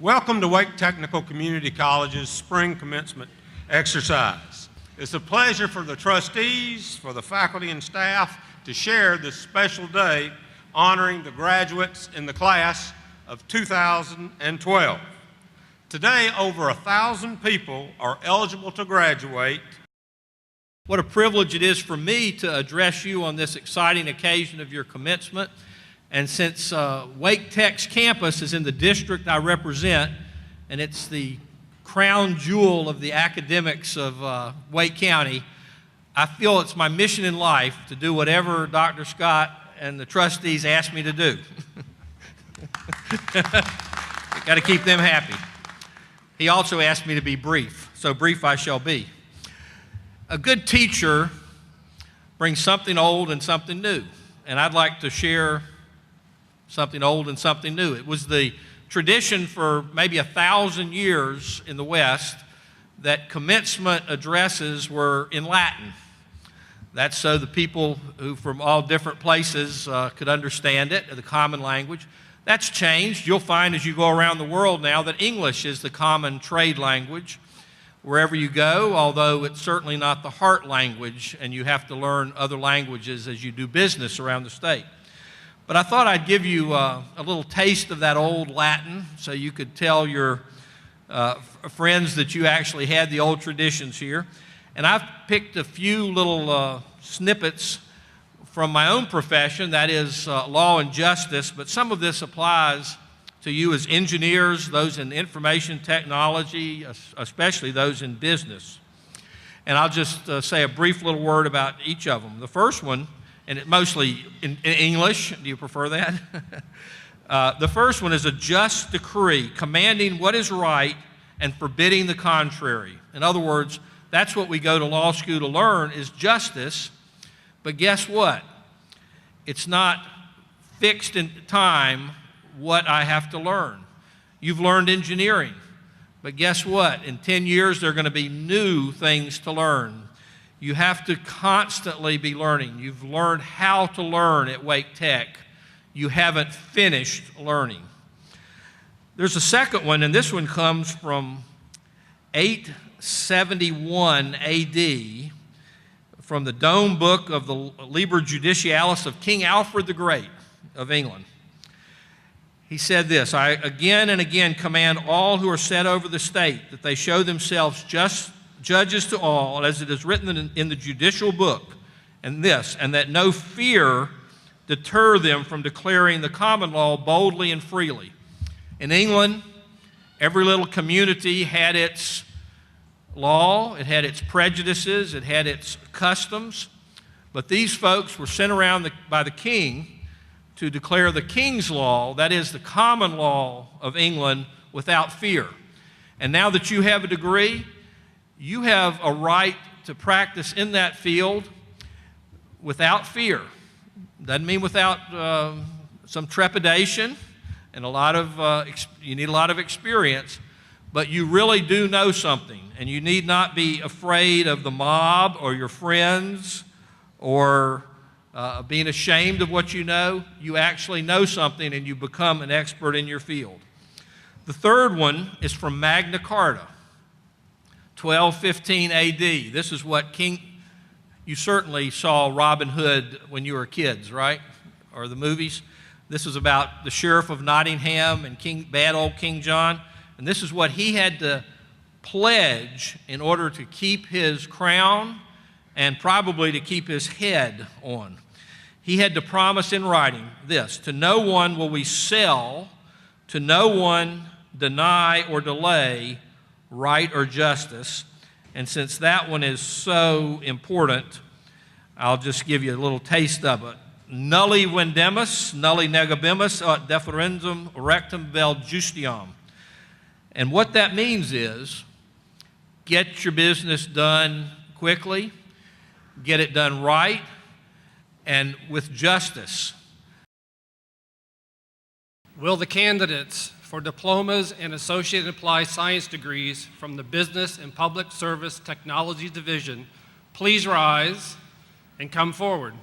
Welcome to Wake Technical Community College's spring commencement exercise. It's a pleasure for the trustees, for the faculty and staff to share this special day honoring the graduates in the class of 2012. Today, over 1,000 people are eligible to graduate. What a privilege it is for me to address you on this exciting occasion of your commencement. And since Wake Tech's campus is in the district I represent, and it's the crown jewel of the academics of Wake County, I feel it's my mission in life to do whatever Dr. Scott and the trustees ask me to do. Got to keep them happy. He also asked me to be brief, so brief I shall be. A good teacher brings something old and something new, and I'd like to share something old and something new. It was the tradition for maybe 1,000 years in the West that commencement addresses were in Latin. That's so the people who from all different places could understand it, the common language. That's changed. You'll find as you go around the world now that English is the common trade language wherever you go, although it's certainly not the heart language, and you have to learn other languages as you do business around the state. But I thought I'd give you a little taste of that old Latin so you could tell your friends that you actually had the old traditions here. And I've picked a few little snippets from my own profession, that is law and justice, but some of this applies to you as engineers, those in information technology, especially those in business. And I'll just say a brief little word about each of them. The first one, and it mostly in English. Do you prefer that? The first one is a just decree, commanding what is right and forbidding the contrary. In other words, that's what we go to law school to learn is justice. But guess what? It's not fixed in time what I have to learn. You've learned engineering, but guess what? In 10 years, there are going to be new things to learn. You have to constantly be learning. You've learned how to learn at Wake Tech. You haven't finished learning. There's a second one, and this one comes from 871 AD, from the Dome Book of the Liber Judicialis of King Alfred the Great of England. He said this, I again and again command all who are set over the state that they show themselves just judges to all, as it is written in the judicial book, and that no fear deter them from declaring the common law boldly and freely. In England, every little community had its law, it had its prejudices, it had its customs, but these folks were sent around by the king to declare the king's law, that is the common law of England, without fear. And now that you have a degree, you have a right to practice in that field without fear. Doesn't mean without some trepidation and you need a lot of experience, but you really do know something, and you need not be afraid of the mob or your friends or being ashamed of what you know. You actually know something and you become an expert in your field. The third one is from Magna Carta. 1215 AD. This is what you certainly saw Robin Hood when you were kids, right? Or the movies. This is about the Sheriff of Nottingham and bad old King John. And this is what he had to pledge in order to keep his crown and probably to keep his head on. He had to promise in writing this, to no one will we sell, to no one deny or delay right or justice. And since that one is so important, I'll just give you a little taste of it. Nulli vendemus, nulli negabimus, aut deferendum rectum vel justiam. And what that means is, get your business done quickly, get it done right, and with justice. Will the candidates for diplomas and associate applied science degrees from the Business and Public Service Technology Division please rise and come forward?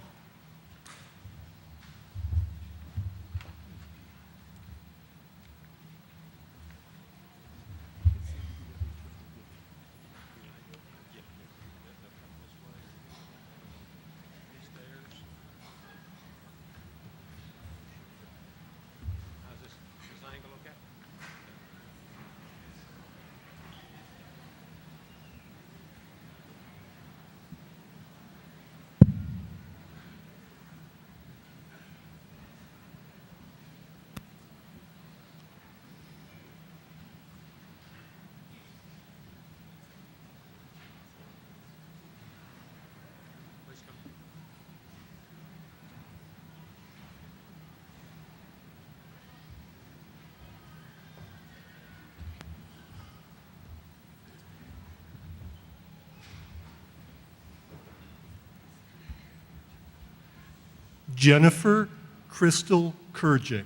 Jennifer Crystal Kurjic.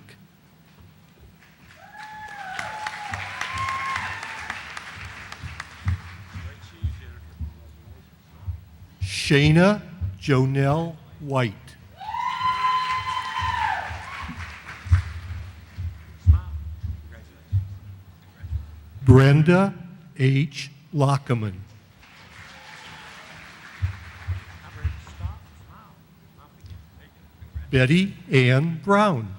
Shayna Jonelle White. Brenda H. Lockeman. Betty Ann Brown.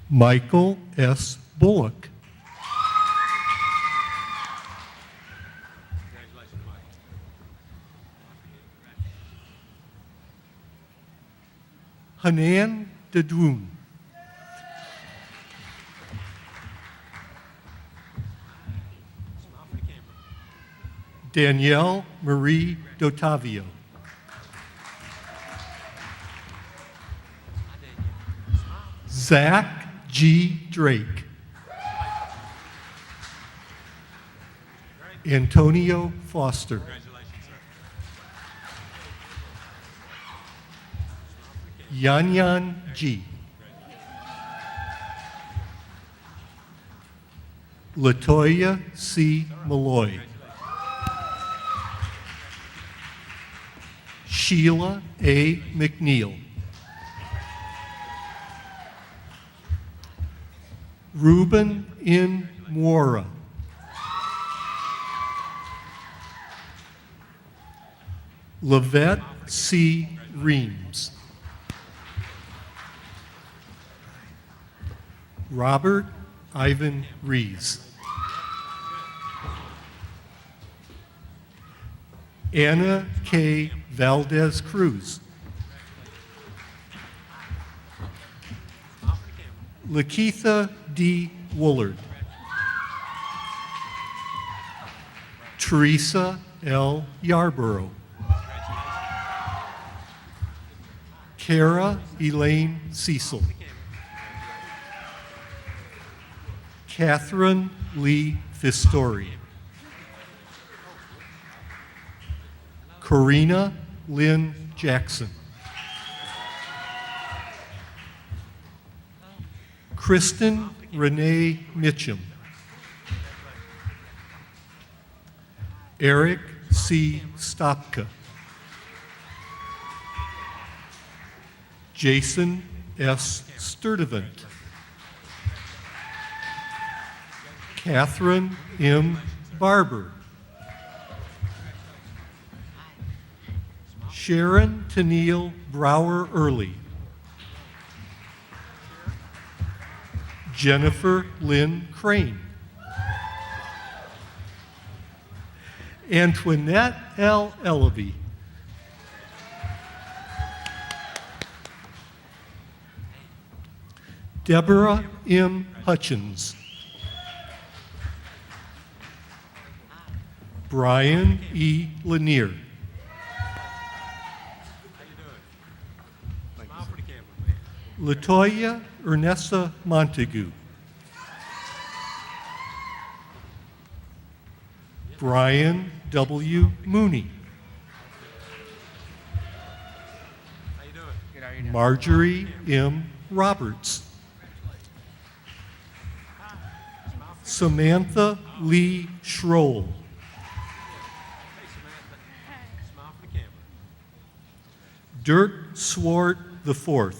Michael S. Bullock. Hanan Dadwoon. Danielle Marie Dotavio. Zach G. Drake. Antonio Foster. Yanyan G. Latoya C. Malloy. Sheila A. McNeil. Ruben N. Mora. Lavette C. Reams. Robert Ivan Rees. Anna K. Valdez Cruz. Lakeitha D. Woolard. Teresa L. Yarborough. Kara Elaine Cecil. Catherine Lee Fistori. Karina Lynn Jackson. Kristen Renee Mitchum. Eric C. Stopka. Jason S. Sturdivant. Catherine M. Barber. Sharon Tennille Brower Early. Jennifer Lynn Crane. Antoinette L. Ellaby. Deborah M. Hutchins. Brian E. Lanier. Latoya Ernesta Montague. Brian W. Mooney. Marjorie M. Roberts. Samantha Lee Schroll. Dirk Swart IV.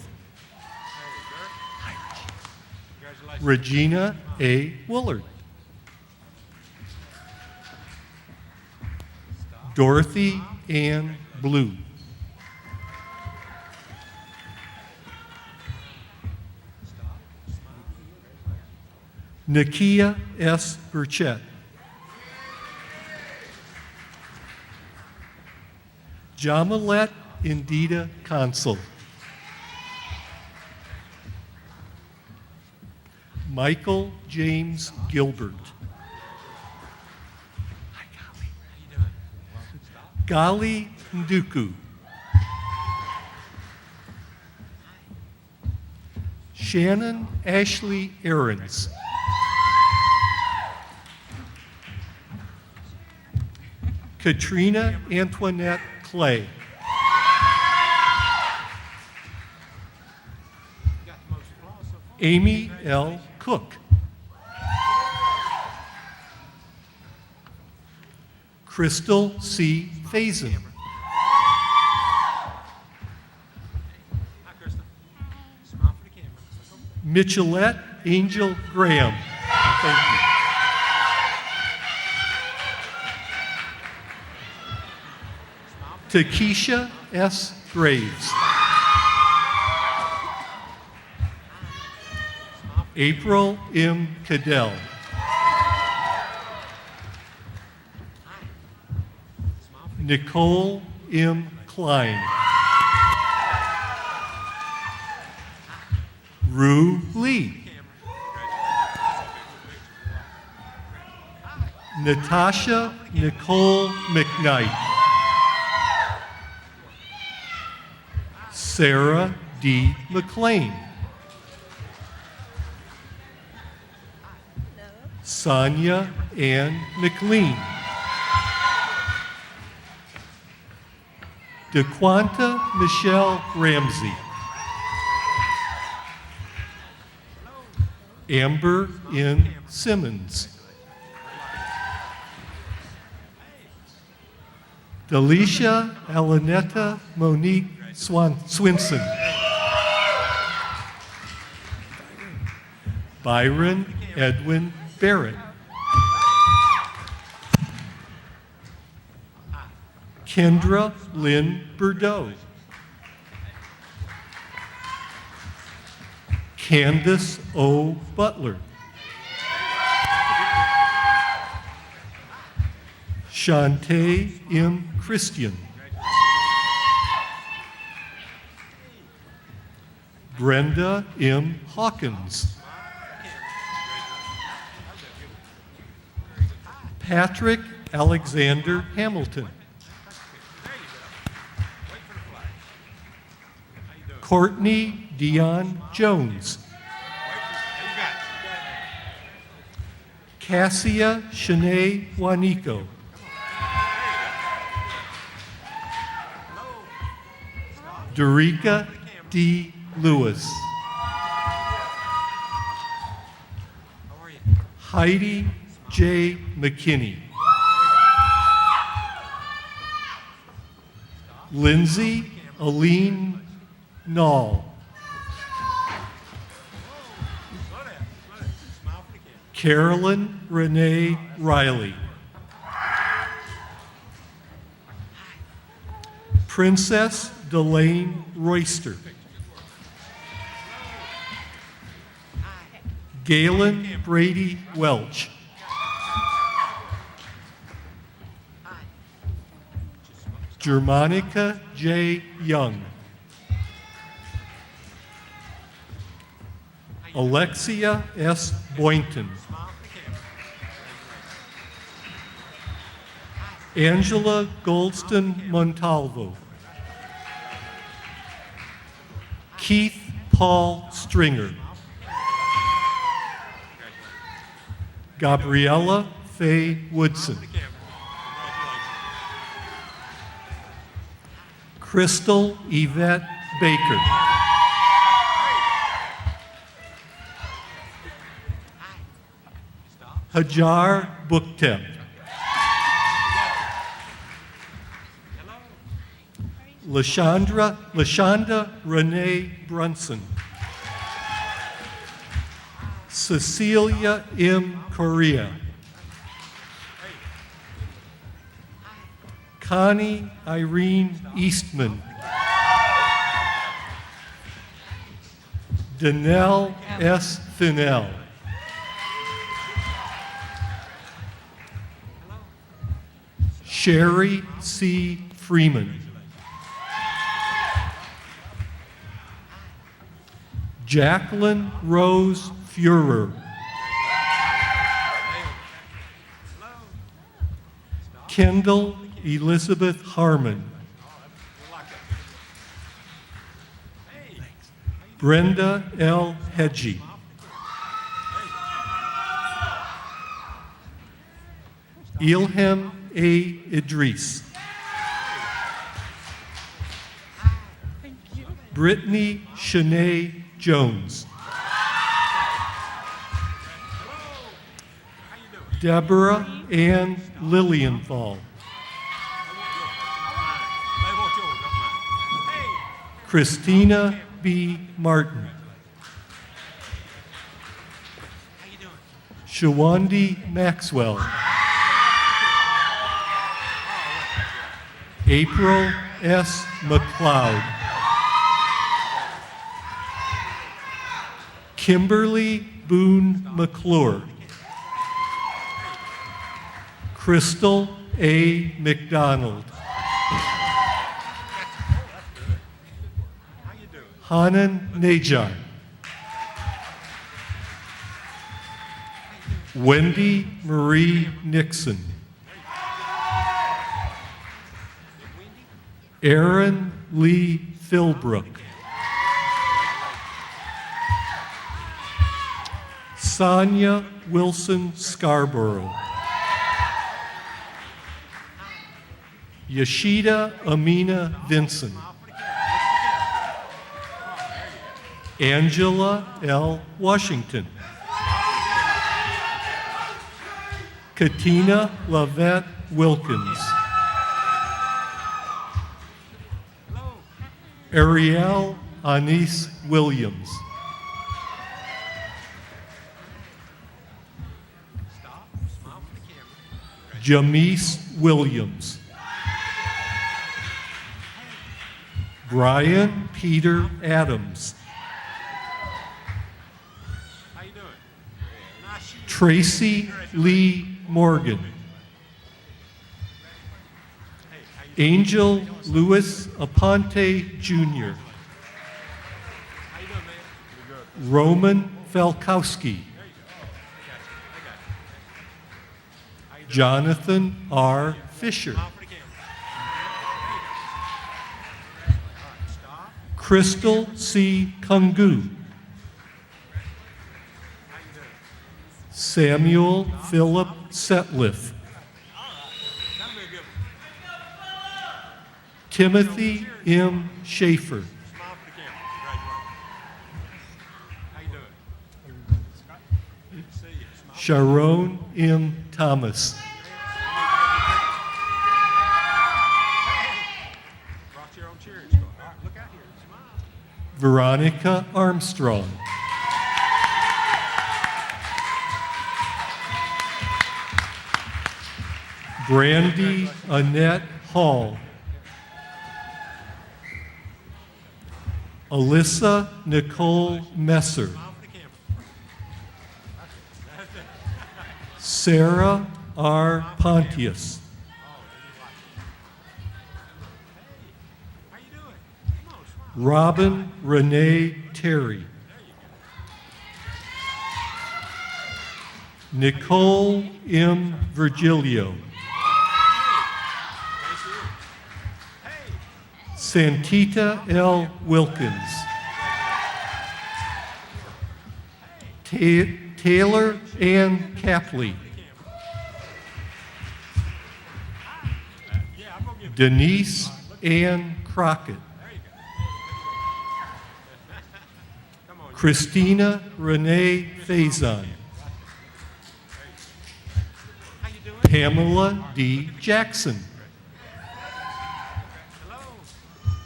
Regina A. Willard. Dorothy Ann Blue. Nakia S. Burchett. Jamalet Indita Consul. Michael James Gilbert. Gali Nduku. Shannon Ashley Katrina Antoinette Clay. Amy L. Cook. Crystal C. Faison. Michelet Angel Graham. Thank you. Takesha S. Graves. April M. Cadell. Nicole M. Klein. Rue Lee. Natasha Nicole McKnight. Sarah D. McLean. Sonia Ann McLean. DeQuanta Michelle Ramsey. Amber N. Simmons. Delisha Alanetta Monique Swinson. Byron Edwin Barrett. Kendra Lynn Bordeaux. Candace O. Butler. Shantae M. Christian. Brenda M. Hawkins. Patrick Alexander Hamilton. Courtney Dion Jones. Cassia Shanae Juanico. Dorica D. Lewis. Heidi J. McKinney. Lindsay Aline Nall. Carolyn Renee Riley. Princess Delane Royster. Galen Brady Welch. Germanica J. Young. Alexia S. Boynton. Angela Goldston Montalvo. Keith Paul Stringer. Gabriella Faye Woodson. Crystal Yvette Baker. Hajar Booktep. Lashonda Renee Brunson. Cecilia M. Correa. Connie Irene Eastman. Danelle S. Thinnell. Sherry C. Freeman. Jacqueline Rose Fuhrer. Kendall Elizabeth Harmon. Brenda L. Hedgie. Ilham A. Idris. Brittany Shanae Jones. Deborah Ann Lilienthal. Christina B. Martin. Shawandi Maxwell. April S. McLeod. Kimberly Boone McClure. Crystal A. McDonald. Hanan Najar. Wendy Marie Nixon. Aaron Lee Philbrook. Sonia Wilson Scarborough. Yashida Amina Vinson. Angela L. Washington. Katina Lavette Wilkins. Ariel Anise Williams. Jamise Williams. Brian Peter Adams. Tracy Lee Morgan. Angel Louis Aponte Jr. Roman Falkowski. Jonathan R. Fisher. Crystal C. Kungu. Samuel Philip Setliff. Timothy M. Schaefer. Sharon M. Thomas. Veronica Armstrong. Brandy Annette Hall. Alyssa Nicole Messer. Sarah R. Pontius. Robin Renee Terry. Nicole M. Virgilio. Santita L. Wilkins. Taylor Ann Capley. Denise Ann Crockett. Christina Renee Faison. Pamela D. Jackson.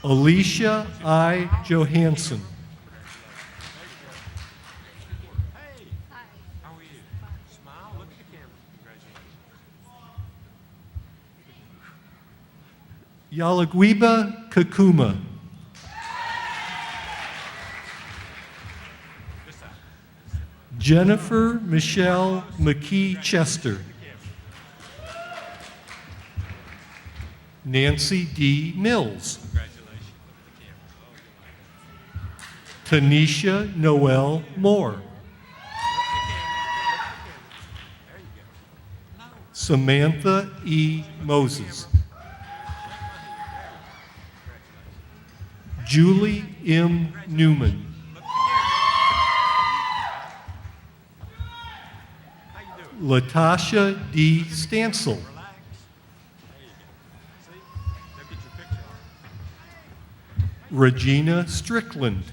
Alicia I. Johansson. Yalaguiba Kakuma. Jennifer Michelle McKee Chester. Nancy D. Mills. Tanisha Noel Moore. Samantha E. Moses. Julie M. Newman. Latasha D. Stansel. Regina Strickland.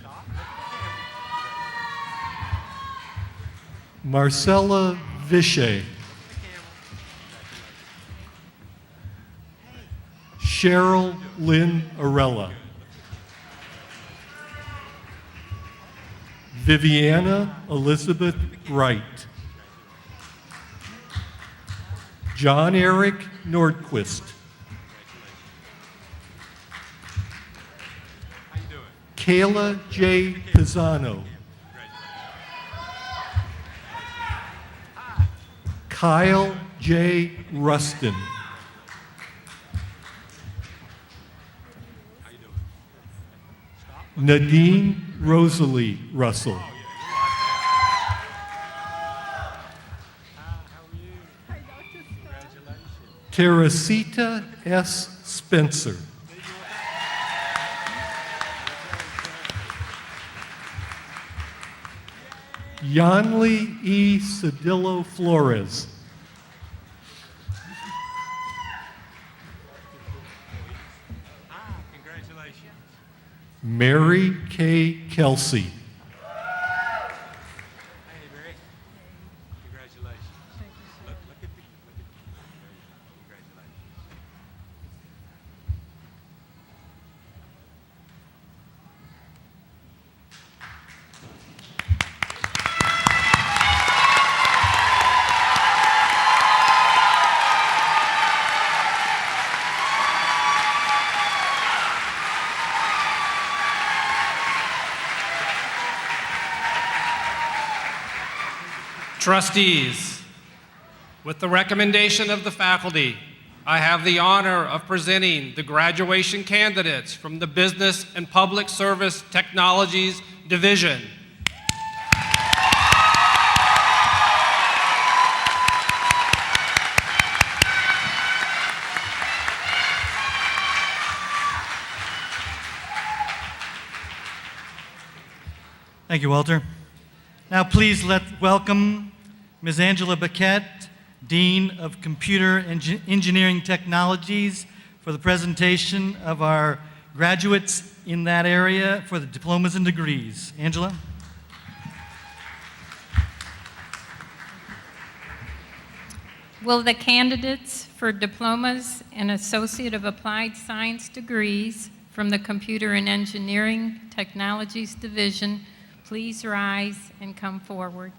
Marcella Vishay. Cheryl Lynn Arella. Viviana Elizabeth Wright. John Eric Nordquist. Kayla J. Pisano. Kyle J. Rustin. Nadine Rosalie Russell. Teresita S. Spencer. Yanli E. Cedillo Flores. Congratulations. Mary K. Kelsey. Hey, Mary. Congratulations. Look at the congratulations. Trustees, with the recommendation of the faculty, I have the honor of presenting the graduation candidates from the Business and Public Service Technologies Division. Thank you, Walter. Now please let's welcome Ms. Angela Baquette, Dean of Computer Engineering Technologies, for the presentation of our graduates in that area for the diplomas and degrees. Angela? Will the candidates for diplomas and Associate of Applied Science degrees from the Computer and Engineering Technologies Division please rise and come forward?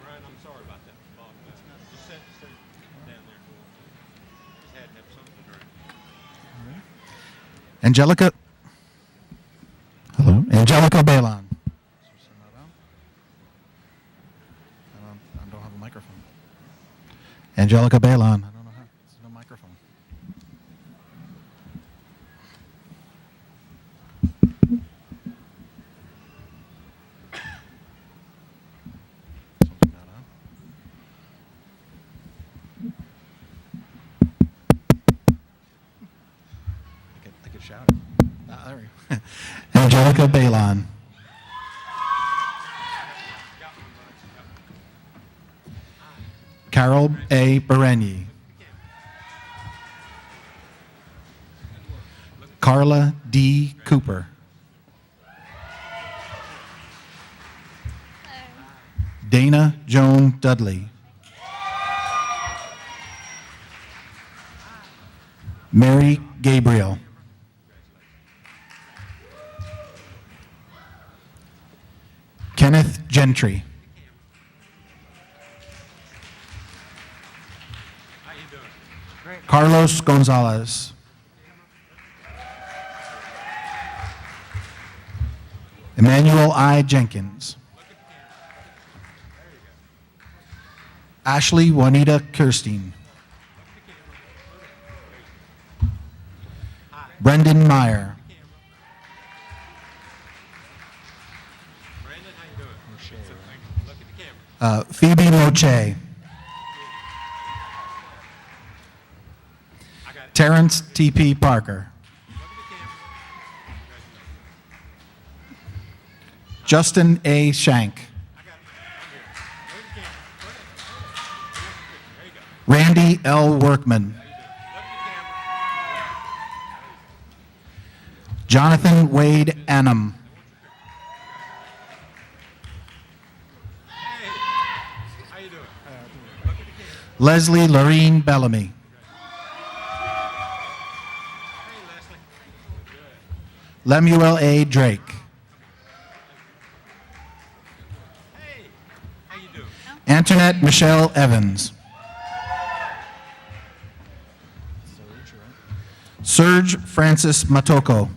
Brian, I'm sorry about that. Bob, just sit down there. Just had to have something to drink. Angelica. Hello. Angelica Balon. I don't have a microphone. Angelica Balon. I don't know how. There's no microphone. Something not on. I could shout it. There we go. Angelica Balon. Carol A. Bereni. Carla D. Cooper. Dana Joan Dudley. Mary Gabriel. Kenneth Gentry. How you doing? Carlos Gonzalez. Emmanuel I. Jenkins. Ashley Juanita Kirstein. Brendan Meyer. Brandon, how you doing? Look at the camera. Phoebe Moche. Terrence T.P. Parker. Justin A. Shank. Randy L. Workman. Jonathan Wade Annam. Leslie Lorene Bellamy. Lemuel A. Drake. Antoinette Michelle Evans. Serge Francis Matoko.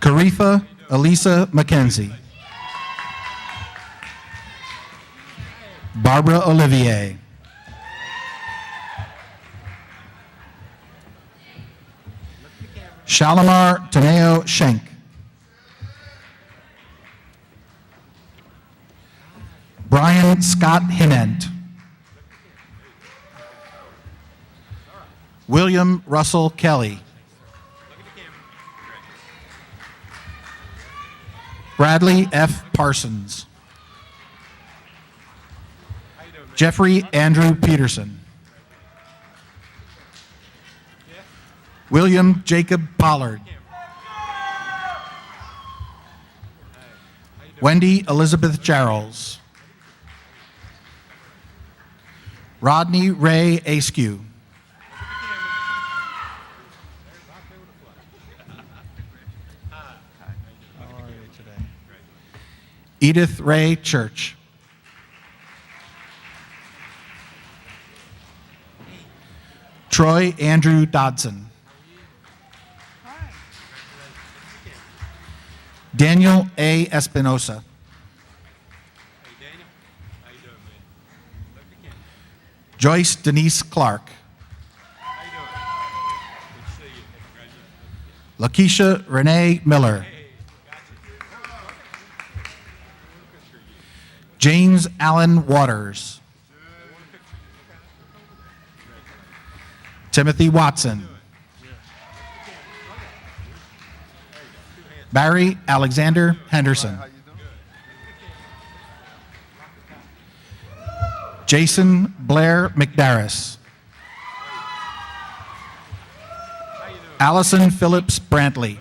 Karifa Elisa McKenzie. Barbara Olivier. Shalimar Taneo Schenk. Brian Scott Hinent. William Russell Kelly. Bradley F. Parsons. Jeffrey Andrew Peterson. William Jacob Pollard. Wendy Elizabeth Jarrells. Rodney Ray Askew. Edith Ray Church. Troy Andrew Dodson. Daniel A. Espinosa. Joyce Denise Clark. Lakeisha Renee Miller. James Allen Waters. Timothy Watson. Barry Alexander Henderson. Jason Blair McDarris. Allison Phillips Brantley.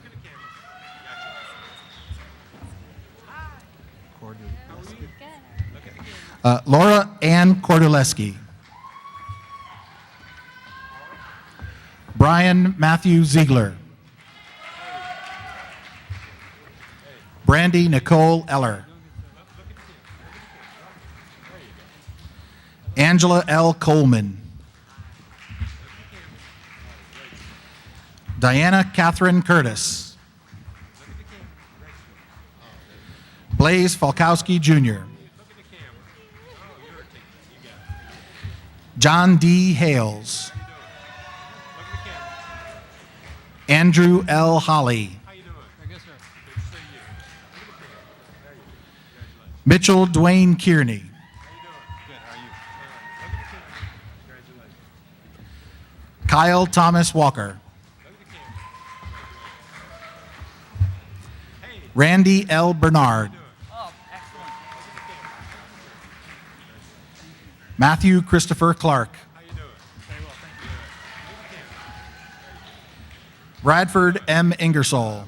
Laura Ann Korduleski. Brian Matthew Ziegler. Brandy Nicole Eller. Angela L. Coleman. Diana Catherine Curtis. Blaze Falkowski Jr. John D. Hales. Andrew L. Holly. Mitchell Dwayne Kearney. Kyle Thomas Walker. Randy L. Bernard. Matthew Christopher Clark. Bradford M. Ingersoll.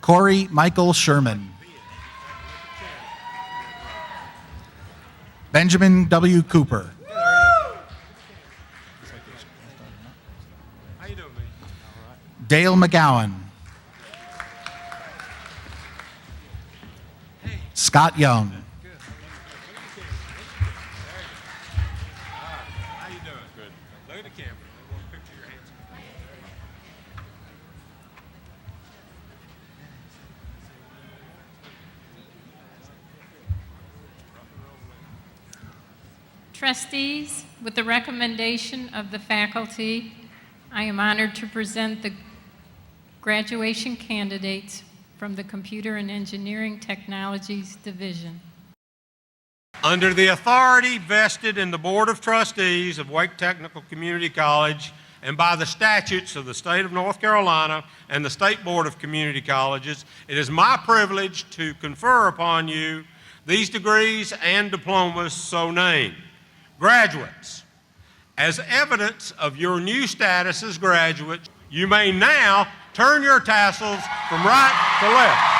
Corey Michael Sherman. Benjamin W. Cooper. Dale McGowan. Scott Young. How you doing? Good. Look at the camera. I want a picture of your hands. Trustees, with the recommendation of the faculty, I am honored to present the graduation candidates from the Computer and Engineering Technologies Division. Under the authority vested in the Board of Trustees of Wake Technical Community College and by the statutes of the state of North Carolina and the State Board of Community Colleges, it is my privilege to confer upon you these degrees and diplomas so named. Graduates, as evidence of your new status as graduates, you may now turn your tassels from right to left.